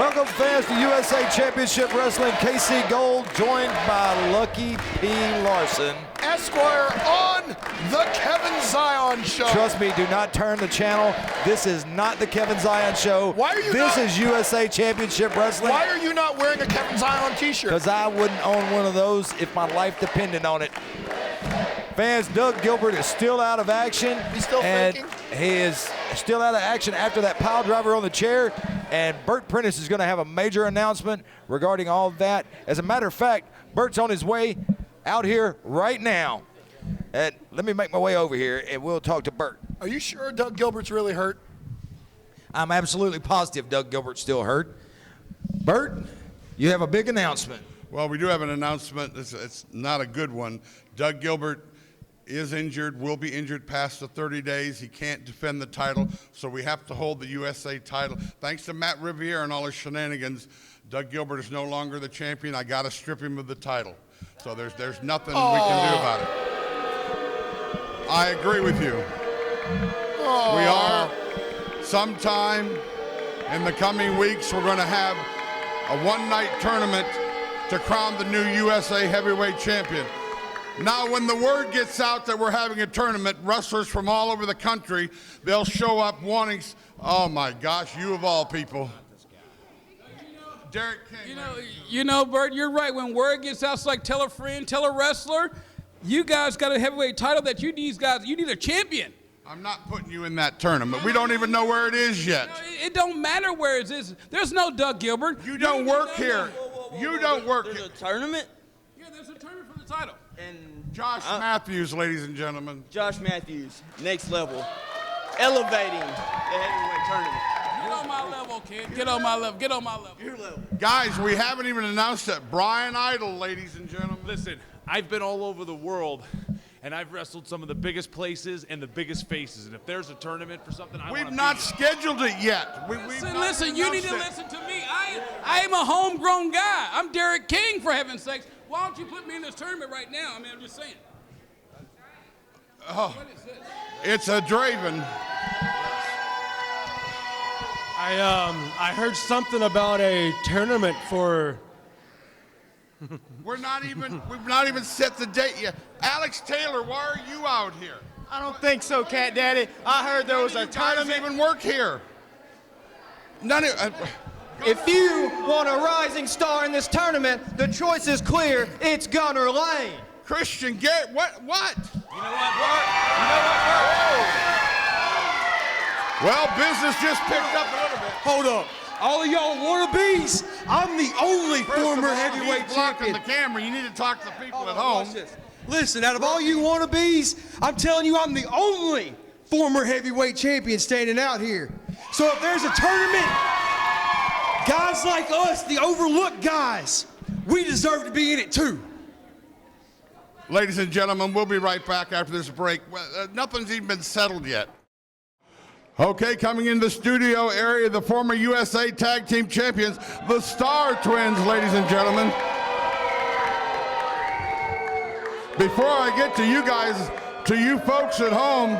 Welcome, fans, to USA Championship Wrestling. KC Gold, joined by Lucky P. Larson. Esquire on the Kevin Zion Show. Trust me, do not turn the channel. This is not the Kevin Zion Show. Why are you This is USA Championship Wrestling. Why are you not wearing a Kevin Zion t-shirt? Because I wouldn't own one of those if my life depended on it. Fans, Doug Gilbert is still out of action. He's still faking? He is still out of action after that pile driver on the chair. And Bert Prentice is going to have a major announcement regarding all of that. As a matter of fact, Bert's on his way out here right now. And let me make my way over here, and we'll talk to Bert. Are you sure Doug Gilbert's really hurt? I'm absolutely positive Doug Gilbert's still hurt. Bert, you have a big announcement. Well, we do have an announcement. It's not a good one. Doug Gilbert is injured, will be injured past the 30 days. He can't defend the title, so we have to hold the USA title. Thanks to Matt Riviera and all his shenanigans, Doug Gilbert is no longer the champion. I got to strip him of the title. So there's nothing we can do about it. I agree with you. We are. Sometime in the coming weeks, we're going to have a one-night tournament to crown the new USA heavyweight champion. Now, when the word gets out that we're having a tournament, wrestlers from all over the country, they'll show up wanting, oh my gosh, you of all people. Derek King. You know, Bert, you're right. When word gets out, it's like tell a friend, tell a wrestler. You guys got a heavyweight title that you need a champion. I'm not putting you in that tournament. We don't even know where it is yet. No, it don't matter where it is. There's no Doug Gilbert. You don't work here. You don't work here. There's a tournament? Yeah, there's a tournament for the title. And Josh Matthews, ladies and gentlemen. Josh Matthews, next level. Elevating the heavyweight tournament. Get on my level, kid. Get on my level. Get on my level. Your level. Guys, we haven't even announced it. Brian Idol, ladies and gentlemen. Listen, I've been all over the world, and I've wrestled some of the biggest places and the biggest faces. And if there's a tournament for something, We've not scheduled it yet. Listen, you need to listen to me. I am a homegrown guy. I'm Derek King, for heaven's sakes. Why don't you put me in this tournament right now? I mean, I'm just saying. Oh, What is this? it's a Draven. I heard something about a tournament for. We've not even set the date yet. Alex Taylor, why are you out here? I don't think so, Cat Daddy. I heard there was a tournament. Doesn't even work here. None of. If you want a rising star in this tournament, the choice is clear. It's Gunner Lane. Christian Garrett, what? You know what, Bert? Well, business just picked up a little bit. Hold up. All of y'all wannabes, I'm the only former heavyweight he's blocking champion. the camera. You need to talk to the people at home. Watch this. Listen, out of all you wannabes, I'm telling you I'm the only former heavyweight champion standing out here. So if there's a tournament, guys like us, the overlooked guys, we deserve to be in it too. Ladies and gentlemen, we'll be right back after this break. Well, nothing's even been settled yet. Okay, coming into the studio area, the former USA Tag Team Champions, the Starr Twins, ladies and gentlemen. Before I get to you guys, to you folks at home,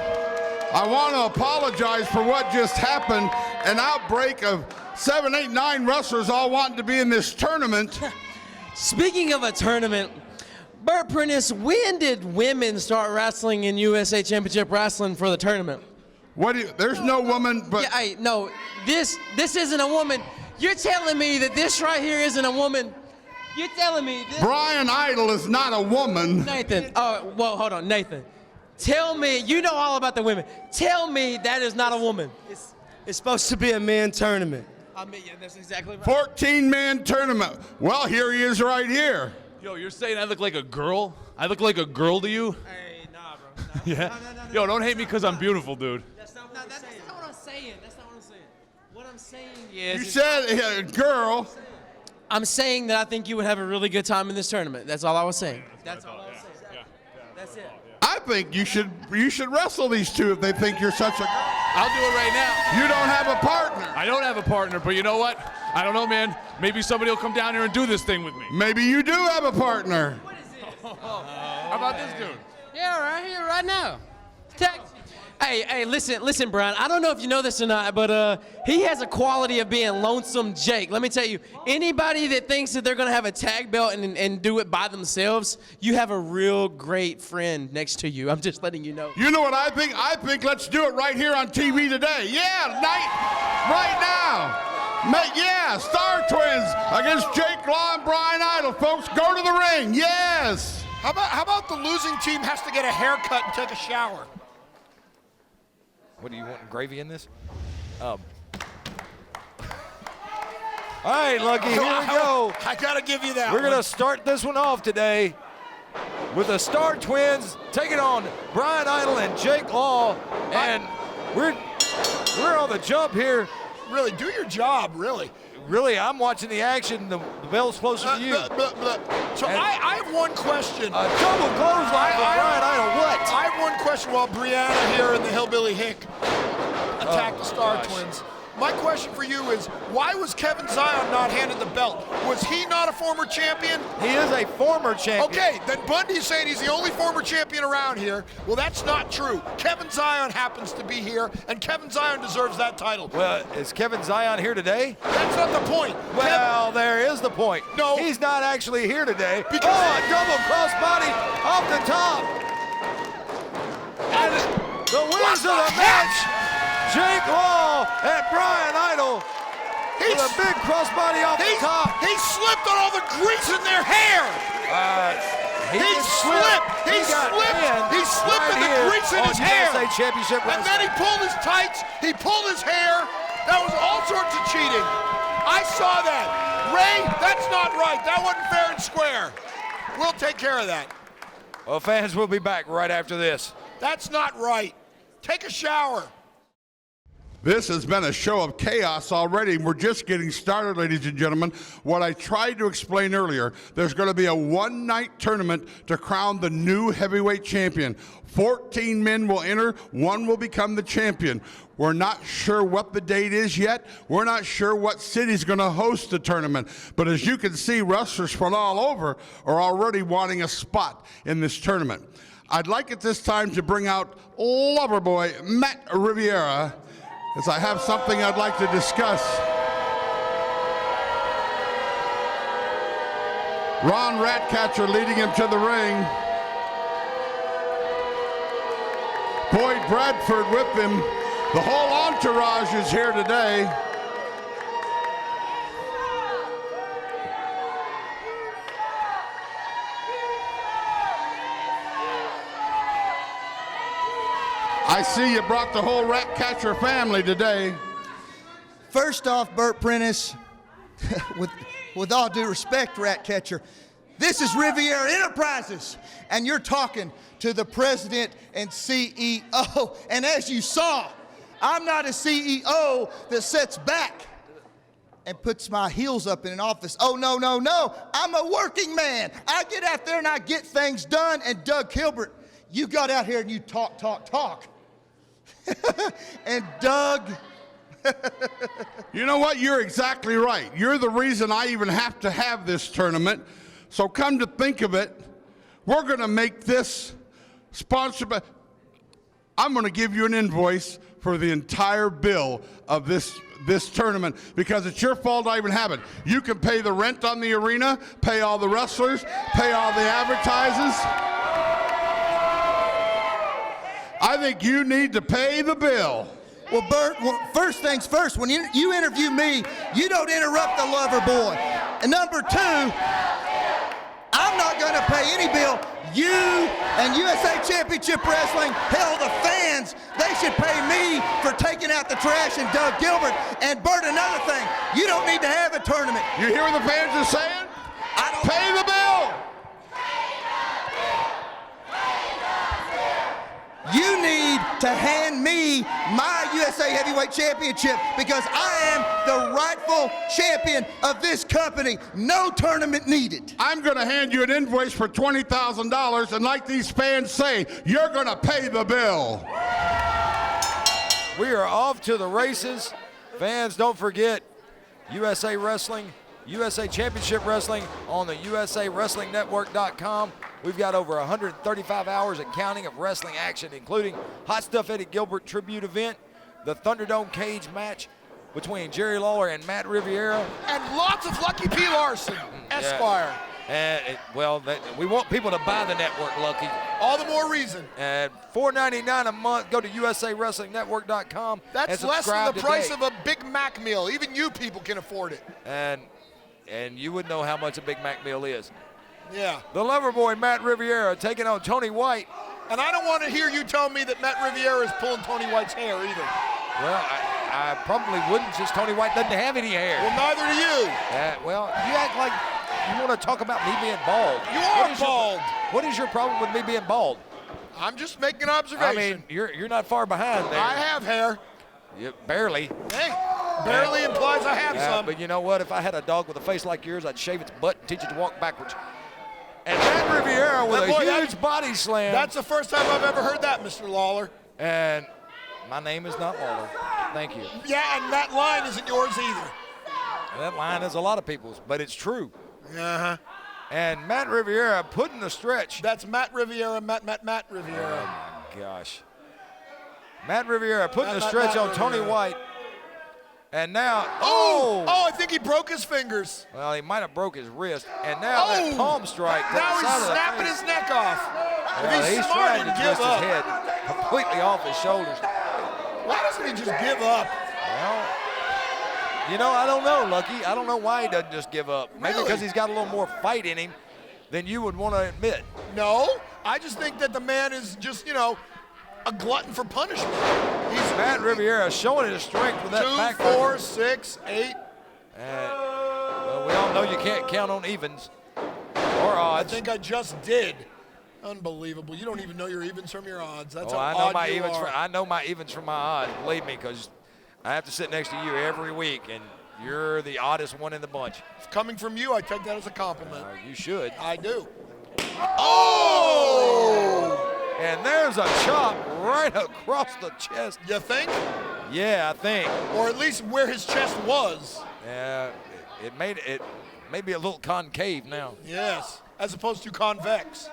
I want to apologize for what just happened. An outbreak of 7, 8, 9 wrestlers all wanting to be in this tournament. Speaking of a tournament, Bert Prentice, when did women start wrestling in USA Championship Wrestling for the tournament? There's no woman, but... Yeah, no, this isn't a woman. You're telling me that this right here isn't a woman? You're telling me this... Brian Idol is not a woman. Nathan, well, hold on, Nathan. Tell me, you know all about the women. Tell me that is not a woman. It's supposed to be a man tournament. I mean, yeah, that's exactly right. 14-man tournament. Well, here he is right here. Yo, you're saying I look like a girl? I look like a girl to you? Hey, nah, bro. Nah. Yeah? Yo, don't hate me because I'm beautiful, dude. That's not what I'm saying. That's not what I'm saying. What I'm saying is... You said girl. I'm saying that I think you would have a really good time in this tournament. That's all I was saying. That's all I was saying. That's it. I think you should wrestle these two if they think you're such a... I'll do it right now. You don't have a partner. I don't have a partner, but you know what? I don't know, man. Maybe somebody will come down here and do this thing with me. Maybe you do have a partner. What is this? How about this dude? Yeah, right here, right now. Tag. Hey, listen, Brian. I don't know if you know this or not, but he has a quality of being lonesome Jake. Let me tell you, anybody that thinks that they're gonna have a tag belt and do it by themselves, you have a real great friend next to you. I'm just letting you know. You know what I think? I think let's do it right here on TV today. Yeah, right now. Yeah, Starr Twins against Jake Law and Brian Idol. Folks, go to the ring. Yes. How about the losing team has to get a haircut and take a shower? What do you want, gravy in this? All right, Lucky, here we go. I got to give you that We're going to start this one off today with the Starr Twins taking on Brian Idol and Jake Law. And we're on the jump here. Really, do your job, really. Really, I'm watching the action. The bell's closer to you. So I have one question. A double clothesline for Brian Idol. What? I have one question while Brianna here and the Hillbilly Hick attack the Starr Twins. My question for you is, why was Kevin Zion not handed the belt? Was he not a former champion? He is a former champion. Okay, then Bundy's saying he's the only former champion around here. Well, that's not true. Kevin Zion happens to be here, and Kevin Zion deserves that title. Well, is Kevin Zion here today? That's not the point. Well, there is the point. No. He's not actually here today. Because a double crossbody off the top. And the winners of the match, Jake Law and Brian Idol, with a big crossbody off the top. He slipped on all the grease in their hair. He slipped. He slipped in the grease in his hair. USA Championship and then he pulled his tights. He pulled his hair. That was all sorts of cheating. I saw that. Ray, that's not right. That wasn't fair and square. We'll take care of that. Well, fans, we'll be back right after this. That's not right. Take a shower. This has been a show of chaos already. We're just getting started, ladies and gentlemen. What I tried to explain earlier, there's going to be a one-night tournament to crown the new heavyweight champion. 14 men will enter. One will become the champion. We're not sure what the date is yet. We're not sure what city's going to host the tournament. But as you can see, wrestlers from all over are already wanting a spot in this tournament. I'd like at this time to bring out LVR Boy Matt Riviera, as I have something I'd like to discuss. Ron Ratcatcher leading him to the ring. Boyd Bradford with him. The whole entourage is here today. I see you brought the whole Ratcatcher family today. First off, Bert Prentice, with all due respect, Ratcatcher, this is Riviera Enterprises, and you're talking to the president and CEO. And as you saw, I'm not a CEO that sits back and puts my heels up in an office. Oh, no, no, no. I'm a working man. I get out there and I get things done. And Doug Gilbert, you got out here and you talk. And Doug. You know what? You're exactly right. You're the reason I even have to have this tournament. So come to think of it, we're going to make this sponsored by. I'm going to give you an invoice for the entire bill of this tournament because it's your fault I even have it. You can pay the rent on the arena, pay all the wrestlers, pay all the advertisers. I think you need to pay the bill. Well, Bert, first things first, when you interview me, you don't interrupt the LVR Boy. And number two, I'm not going to pay any bill. You and USA Championship Wrestling, hell, the fans, they should pay me for taking out the trash and Doug Gilbert. And Bert, another thing, you don't need to have a tournament. You hear what the fans are saying? I don't pay the bill. You need to hand me my USA Heavyweight Championship because I am the rightful champion of this company. No tournament needed. I'm going to hand you an invoice for $20,000, and like these fans say, you're going to pay the bill. We are off to the races. Fans, don't forget USA Wrestling, USA Championship Wrestling on the USAWrestlingNetwork.com. We've got over 135 hours and counting of wrestling action, including Hot Stuff Eddie Gilbert tribute event, the Thunderdome cage match between Jerry Lawler and Matt Riviera. And lots of Lucky P. Larson, Esquire. And we want people to buy the network, Lucky. All the more reason. And $4.99 a month. Go to USAWrestlingNetwork.com. That's and less than the price today. of a Big Mac meal. Even you people can afford it. And you would know how much a Big Mac meal is. Yeah. The Loverboy, Matt Riviera, taking on Tony White. And I don't want to hear you tell me that Matt Riviera is pulling Tony White's hair either. Well, I probably wouldn't, since Tony White doesn't have any hair. Well, neither do you. You act like you want to talk about me being bald. You are bald. What is your problem with me being bald? I'm just making an observation. I mean, you're not far behind there. I have hair. Barely. Hey, barely implies I have some. But you know what? If I had a dog with a face like yours, I'd shave its butt and teach it to walk backwards. And Matt Riviera with a huge body slam. That's the first time I've ever heard that, Mr. Lawler. And my name is not Lawler. Thank you. Yeah, and that line isn't yours either. That line is a lot of people's, but it's true. Uh-huh. And Matt Riviera putting the stretch. That's Matt Riviera, Matt Riviera. Oh, my gosh. Matt Riviera putting the stretch on Tony White. And now, Oh, I think he broke his fingers. Well, he might have broke his wrist. And now that palm strike. Now he's snapping his neck off. Well, if he's smart, trying to he'd twist give up. his head completely off his shoulders. Why doesn't he just give up? Well, I don't know, Lucky. I don't know why he doesn't just give up. Maybe because he's got a little more fight in him than you would want to admit. No, I just think that the man is just, a glutton for punishment. He's Matt Riviera showing his strength with that 2, back. 4, 6, 8. Well, we all know you can't count on evens or odds. I think I just did. Unbelievable. You don't even know your evens from your odds. That's how I know odd my you evens. are. I know my evens from my odds. Believe me, because I have to sit next to you every week, and you're the oddest one in the bunch. Coming from you, I take that as a compliment. You should. I do. Oh! And there's a chop right across the chest. You think? Yeah, I think. Or at least where his chest was. Yeah, it made it maybe a little concave now. Yes, as opposed to convex.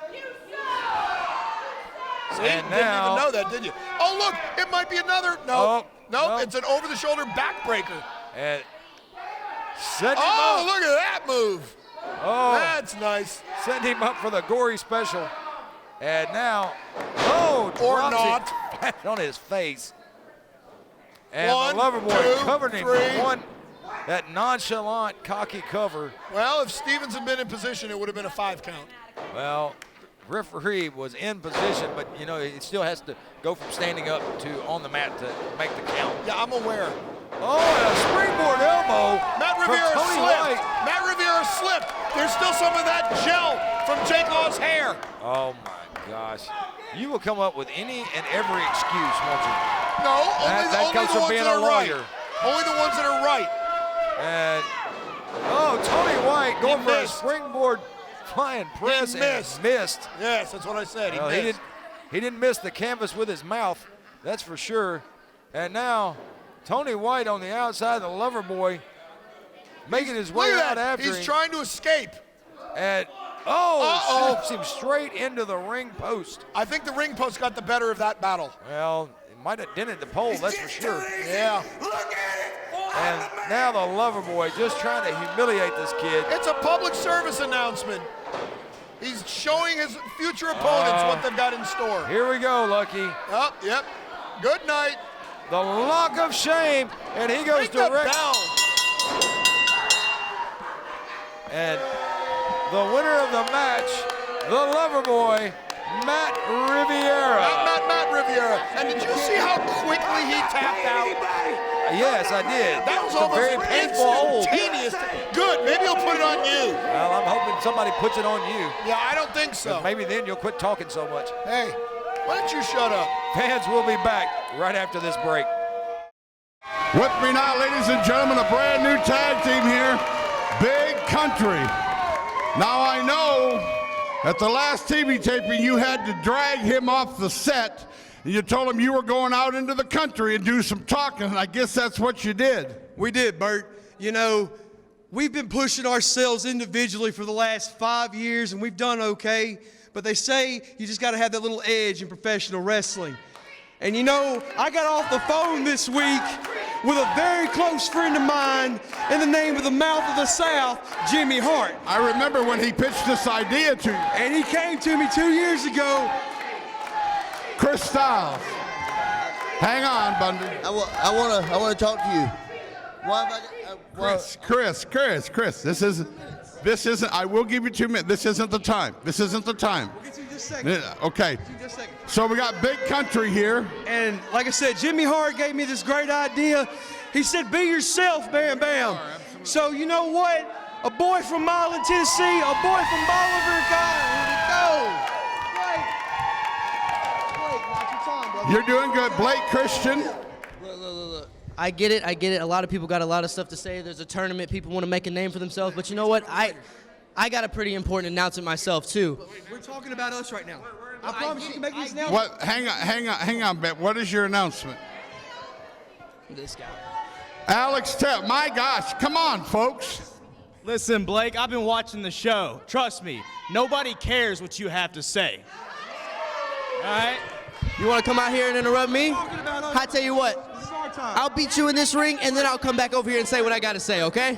See, And didn't now, even know that, did you? Oh, look, it might be another. No, it's an over-the-shoulder backbreaker. And set him Oh, up. look at that move. Oh, That's nice. send him up for the gory special. And now, Or drops not. it flat on his face. And One, the Loverboy 2, covered him 3. with one, that nonchalant, cocky cover. Well, if Stevens had been in position, it would have been a 5 count. Well, referee was in position, but he still has to go from standing up to on the mat to make the count. Yeah, I'm aware. Oh, and a springboard elbow. Matt from Riviera Tony slipped. White. Matt Riviera slipped. There's still some of that gel from Jake Law's hair. Oh my gosh. You will come up with any and every excuse, won't you? No, that only comes the from ones being that a are right. lawyer. Only the ones that are right. And Tony White going for a missed. springboard flying press He and missed. missed. Yes, that's what I said. Well, he missed. he didn't miss the canvas with his mouth, that's for sure. And now Tony White on the outside, the Loverboy, making his way Look at out that. after him. He's trying to escape. And slips him straight into the ring post. I think the ring post got the better of that battle. Well, it might have dented the pole, that's for sure. Yeah. And now the Loverboy just trying to humiliate this kid. It's a public service announcement. He's showing his future opponents what they've got in store. Here we go, Lucky. Oh, yep. Good night. The lock of shame, and he goes Ring the direct. bell. And the winner of the match, the Loverboy, Matt Riviera. Matt Riviera. And did you see how quickly he tapped out? Yes, I did. That was It's a almost very painful hold. instantaneous. Good. Maybe he'll put it on you. Well, I'm hoping somebody puts it on you. Yeah, I don't think so. Maybe then you'll quit talking so much. Hey, why don't you shut up? Fans will be back right after this break. With me now, ladies and gentlemen, a brand new tag team here, Big Country. Now I know at the last TV taping you had to drag him off the set and you told him you were going out into the country and do some talking, and I guess that's what you did. We did, Bert. We've been pushing ourselves individually for the last 5 years, and we've done okay. but they say you just got to have that little edge in professional wrestling. And you know, I got off the phone this week with a very close friend of mine in the name of the Mouth of the South, Jimmy Hart. I remember when he pitched this idea to you. And he came to me 2 years ago. Chris Styles. Hang on, Bundy. I want to talk to you. Why have Chris, this isn't, I will give you 2 minutes. This isn't the time. This isn't the time. We'll get to you just a second. Okay. So we got Big Country here. And like I said, Jimmy Hart gave me this great idea. He said, be yourself, Bam Bam. So you know what? A boy from Milan, Tennessee, a boy from Bolivar, God, here we go. Blake, not your time, brother. You're doing good. Blake Christian. Look. I get it. A lot of people got a lot of stuff to say. There's a tournament. People want to make a name for themselves. But you know what? I got a pretty important announcement myself, too. We're talking about us right now. I promise you can make these announcements. What? Hang on, Ben. What is your announcement? This guy. Alex Taylor. My gosh. Come on, folks. Listen, Blake, I've been watching the show. Trust me, nobody cares what you have to say. All right? You want to come out here and interrupt me? I tell you what. This is our time. I'll beat you in this ring, and then I'll come back over here and say what I got to say, okay?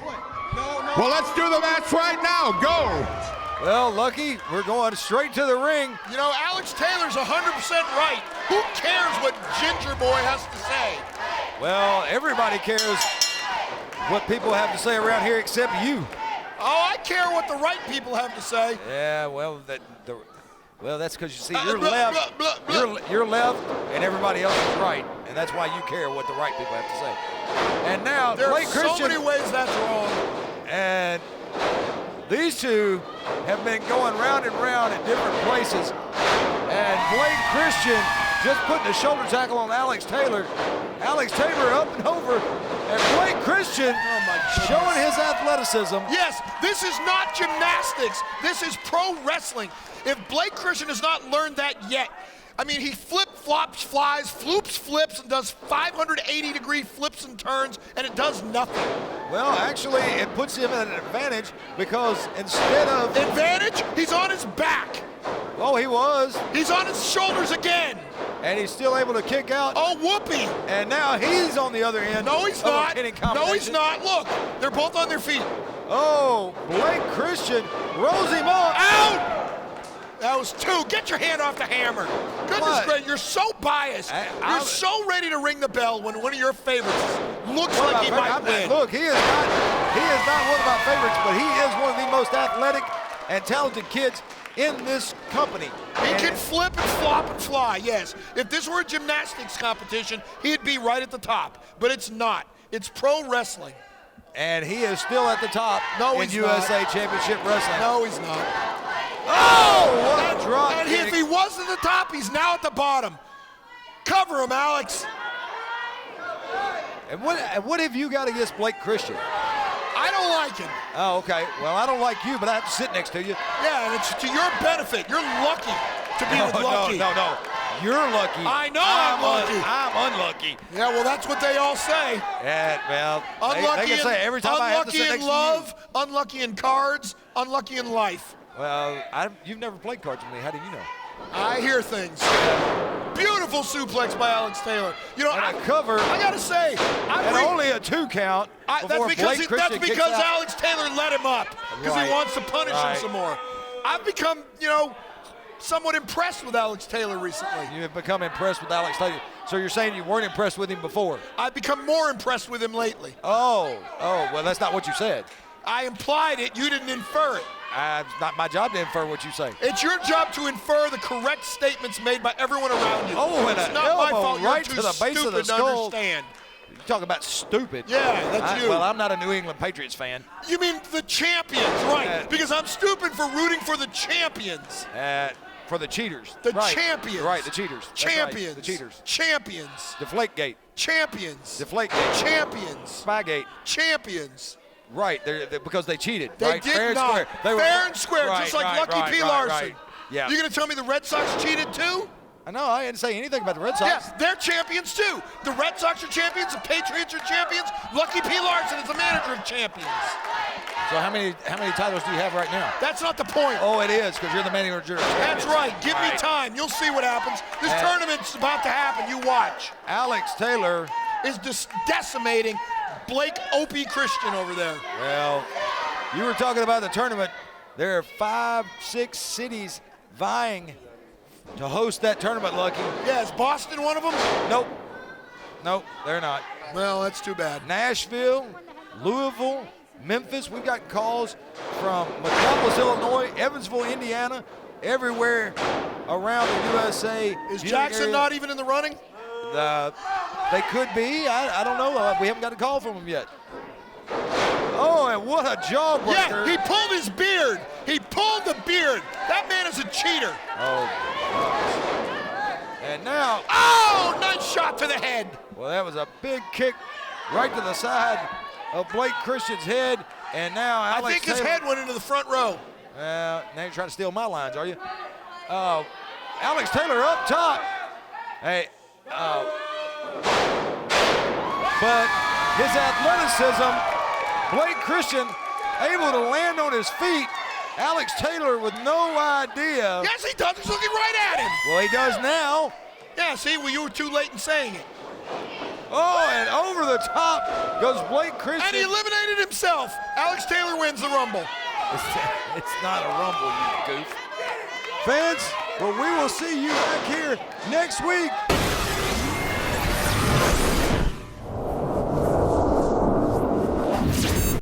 Well, let's do the match right now. Go. Well, Lucky, we're going straight to the ring. You know, Alex Taylor's 100% right. Who cares what Ginger Boy has to say? Well, everybody cares what people have to say around here except you. Oh, I care what the right people have to say. Yeah, well, that's because you see, you're left. You're left, and everybody else is right, and that's why you care what the right people have to say. And now, there Blake are Christian, so many ways that's wrong. and these two have been going round and round at different places, and Blake Christian just putting a shoulder tackle on Alex Taylor. Alex Taylor up and over, and Blake Christian showing his athleticism. Yes, this is not gymnastics. This is pro wrestling. If Blake Christian has not learned that yet, I mean, he flip-flops, flies, floops, flips, and does 580-degree flips and turns, and it does nothing. Well, actually, it puts him at an advantage because instead of... Advantage? He's on his back. Oh, he was. He's on his shoulders again. And he's still able to kick out. Oh, whoopee. And now he's on the other end. No, he's not. No, he's not. Look, they're both on their feet. Oh, Blake Christian rolls him off. Out! That was 2. Get your hand off the hammer. Goodness gracious, you're so biased. You're so ready to ring the bell when one of your favorites looks like he might win. Look, he is not one of my favorites, but he is one of the most athletic and talented kids in this company. He can flip and flop and fly, yes. If this were a gymnastics competition, he'd be right at the top, but it's not. It's pro wrestling. And he is still at the top in he's USA not. Championship Wrestling. No, he's not. Oh, what a drop And kick. if he was at the top, he's now at the bottom. Cover him, Alex. And what have you got against Blake Christian? I don't like him. Oh, okay. Well, I don't like you, but I have to sit next to you. Yeah, and it's to your benefit. You're lucky to be with Lucky. No. You're lucky. I know I'm lucky. I'm unlucky. Yeah, well, that's what they all say. Yeah, well, Unlucky they can say every time I have to sit next in love, unlucky in cards, unlucky in life. Well, you've never played cards with me. How do you know? I hear things. Beautiful suplex by Alex Taylor. You know, and a cover. I gotta say, and only a 2 count. That's because Alex Taylor let him up because he wants to punish him some more. I've become, somewhat impressed with Alex Taylor recently. You have become impressed with Alex Taylor. So you're saying you weren't impressed with him before? I've become more impressed with him lately. Oh, well, that's not what you said. I implied it. You didn't infer it. It's not my job to infer what you say. It's your job to infer the correct statements made by everyone around you. Oh, and it's an not my elbow fault. right You're to the base of the to skull. Understand. You talk about stupid. Yeah, that's you. Well, I'm not a New England Patriots fan. You mean the champions, right? Because I'm stupid for rooting for the champions. For the cheaters. The champions. Right, the cheaters. Champions. Right, the cheaters. Champions. Deflategate. Champions. Deflategate. Champions. Spygate. Champions. Right, they're because they cheated. They right? did Fair not. And square. Fair and square, just like Lucky P. Larson. Yeah. You gonna tell me the Red Sox cheated too? I know, I didn't say anything about the Red Sox. Yes, they're champions too. The Red Sox are champions, the Patriots are champions. Lucky P. Larson is the manager of champions. So how many titles do you have right now? That's not the point. Oh, it is, because you're the manager of champions. That's right. Give me time. You'll see what happens. This tournament's about to happen. You watch. Alex Taylor is just decimating Blake Opie Christian over there. Well, you were talking about the tournament. There are 5, 6 cities vying to host that tournament, Lucky. Yeah, is Boston one of them? Nope, they're not. Well, that's too bad. Nashville, Louisville, Memphis. We've got calls from Metropolis, Illinois, Evansville, Indiana, everywhere around the USA. Is Jackson not even in the running? They could be. I don't know. We haven't got a call from them yet. Oh, and what a jawbreaker. Yeah, he pulled his beard. He pulled the beard. That man is a cheater. Oh, and now. Oh, nice shot to the head. Well, that was a big kick right to the side of Blake Christian's head. And now Alex I think his head went into the front row. Now you're trying to steal my lines, are you? Alex Taylor up top. Hey, but his athleticism, Blake Christian able to land on his feet. Alex Taylor with no idea. Yes, he does. He's looking right at him. Well, he does now. Yeah, see, well, you were too late in saying it. Oh, and over the top goes Blake Christian. And he eliminated himself. Alex Taylor wins the Rumble. It's not a Rumble, you goof. Fans, well, we will see you back here next week.